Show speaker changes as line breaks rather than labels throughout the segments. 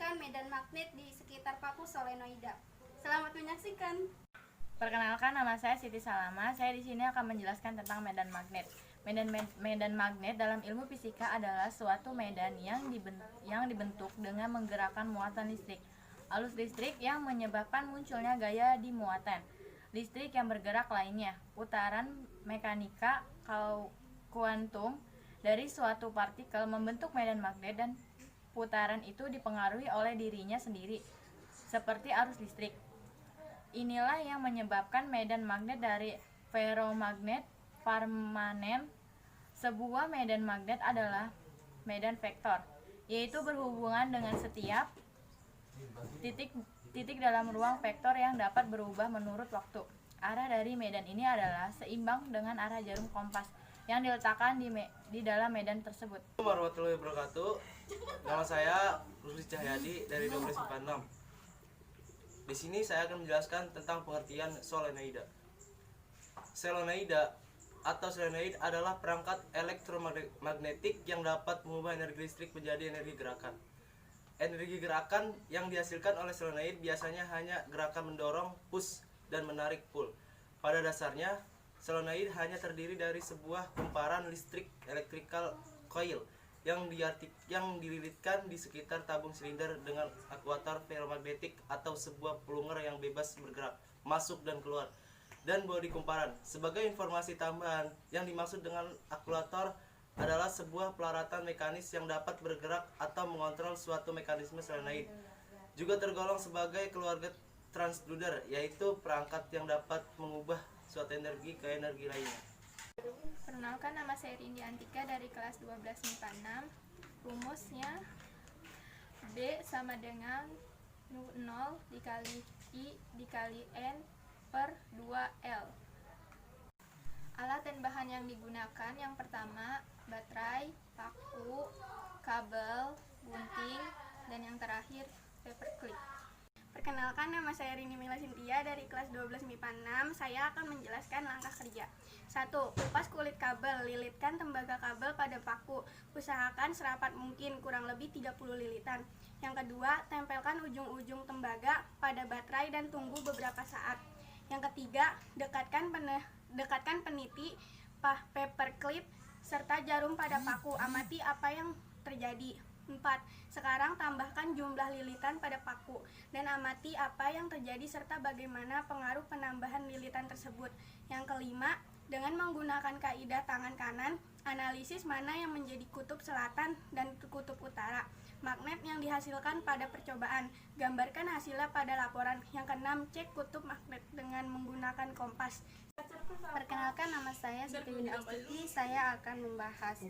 menjelaskan medan magnet di sekitar paku solenoida. Selamat menyaksikan.
Perkenalkan, nama saya Siti Salama. Saya di sini akan menjelaskan tentang medan magnet. Medan magnet dalam ilmu fisika adalah suatu medan yang dibentuk dengan menggerakkan muatan listrik. Arus listrik yang menyebabkan munculnya gaya di muatan listrik yang bergerak lainnya. Putaran mekanika kuantum dari suatu partikel membentuk medan magnet dan putaran itu dipengaruhi oleh dirinya sendiri, seperti arus listrik. Inilah yang menyebabkan medan magnet dari ferromagnet permanen. Sebuah medan magnet adalah medan vektor, yaitu berhubungan dengan setiap titik dalam ruang vektor yang dapat berubah menurut waktu. Arah dari medan ini adalah seimbang dengan arah jarum kompas yang diletakkan di dalam medan tersebut.
Assalamualaikum warahmatullahi wabarakatuh. Nama saya Rusli Cahyadi dari 1246. Di sini saya akan menjelaskan tentang pengertian solenoida. Solenoida atau solenoid adalah perangkat elektromagnetik yang dapat mengubah energi listrik menjadi energi gerakan. Energi gerakan yang dihasilkan oleh solenoid biasanya hanya gerakan mendorong push dan menarik pull. Pada dasarnya, solenoid hanya terdiri dari sebuah kumparan listrik electrical coil yang dililitkan di sekitar tabung silinder dengan akuator ferromagnetik atau sebuah plunger yang bebas bergerak, masuk dan keluar, dan bodi kumparan. Sebagai informasi tambahan, yang dimaksud dengan akulator adalah sebuah pelaratan mekanis yang dapat bergerak atau mengontrol suatu mekanisme solenoid. Juga tergolong sebagai keluarga transducer, yaitu perangkat yang dapat mengubah suatu energi ke energi lainnya.
Perkenalkan, nama saya Rindi Antika dari kelas 12 MIPA 6. Rumusnya B sama dengan 0 dikali I dikali N per 2L. Alat dan bahan yang digunakan yang pertama baterai, paku, kabel, gunting, dan yang terakhir paperclip.
Perkenalkan, nama saya Rini Mila Sintia dari kelas 12 MIPA 6. Saya akan menjelaskan langkah kerja. 1. Kupas kulit kabel. Lilitkan tembaga kabel pada paku. Usahakan serapat mungkin, kurang lebih 30 lilitan. Yang kedua, tempelkan ujung-ujung tembaga pada baterai dan tunggu beberapa saat. Yang ketiga, dekatkan peniti, paperclip, serta jarum pada paku. Amati apa yang terjadi. 4. Sekarang tambahkan jumlah lilitan pada paku dan amati apa yang terjadi serta bagaimana pengaruh penambahan lilitan tersebut. Yang kelima, dengan menggunakan kaidah tangan kanan, analisis mana yang menjadi kutub selatan dan kutub utara magnet yang dihasilkan pada percobaan. Gambarkan hasilnya pada laporan. Yang keenam, cek kutub magnet dengan menggunakan kompas.
Perkenalkan, nama saya Siti Winda Astuti. Saya akan membahas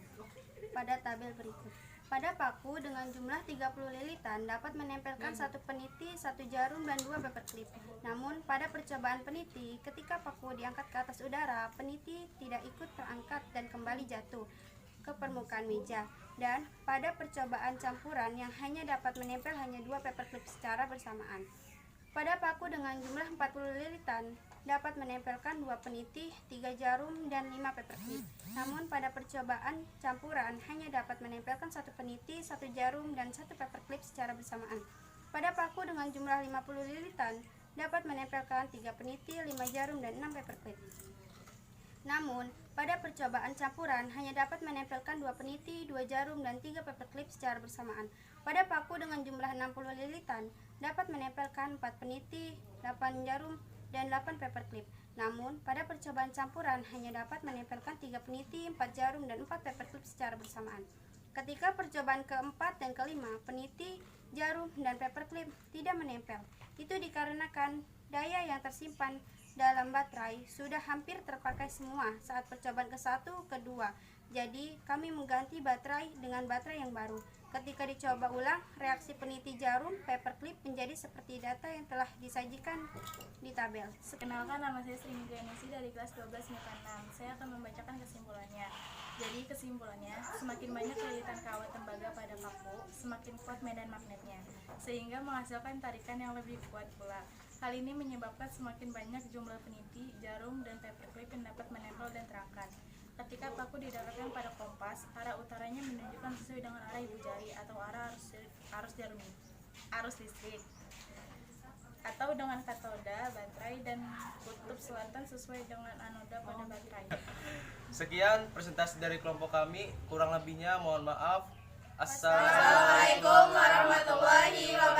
pada tabel berikut. Pada paku dengan jumlah 30 lilitan dapat menempelkan satu peniti, satu jarum, dan 2 paperclip. Namun pada percobaan peniti, ketika paku diangkat ke atas udara, peniti tidak ikut terangkat dan kembali jatuh ke permukaan meja. Dan pada percobaan campuran yang hanya dapat menempel hanya 2 paperclip secara bersamaan. Pada paku dengan jumlah 40 lilitan dapat menempelkan 2 peniti, 3 jarum, dan 5 paperclip. Namun pada percobaan campuran hanya dapat menempelkan 1 peniti, 1 jarum, dan 1 paperclip secara bersamaan. Pada paku dengan jumlah 50 lilitan dapat menempelkan 3 peniti, 5 jarum, dan 6 paperclip. Namun pada percobaan campuran hanya dapat menempelkan 2 peniti, 2 jarum, dan 3 paperclip secara bersamaan. Pada paku dengan jumlah 60 lilitan dapat menempelkan 4 peniti, 8 jarum, dan 8 paperclip. Namun pada percobaan campuran hanya dapat menempelkan 3 peniti, 4 jarum, dan 4 paperclip secara bersamaan. Ketika percobaan keempat dan kelima, peniti, jarum, dan paperclip tidak menempel. Itu dikarenakan daya yang tersimpan dalam baterai sudah hampir terpakai semua saat percobaan ke-1, ke-2. Jadi kami mengganti baterai dengan baterai yang baru. Ketika dicoba ulang, reaksi peniti jarum paperclip menjadi seperti data yang telah disajikan di tabel.
Perkenalkan, nama saya Sri Nisi dari kelas 12 MIPA 6. Saya akan membacakan kesimpulannya. Jadi kesimpulannya, semakin banyak lilitan kawat tembaga pada paku, semakin kuat medan magnetnya, sehingga menghasilkan tarikan yang lebih kuat pula. Hal ini menyebabkan semakin banyak jumlah peniti, jarum, dan paperclip yang dapat menempel dan terangkat. Ketika paku didekatkan pada kompas, arah utaranya menunjukkan sesuai dengan arah ibu jari atau arah arus jarum.
arus listrik, atau dengan katoda baterai dan kutub selatan sesuai dengan anoda pada baterai.
Sekian presentasi dari kelompok kami, kurang lebihnya mohon maaf. Assalamualaikum
Assalamualaikum warahmatullahi wabarakatuh.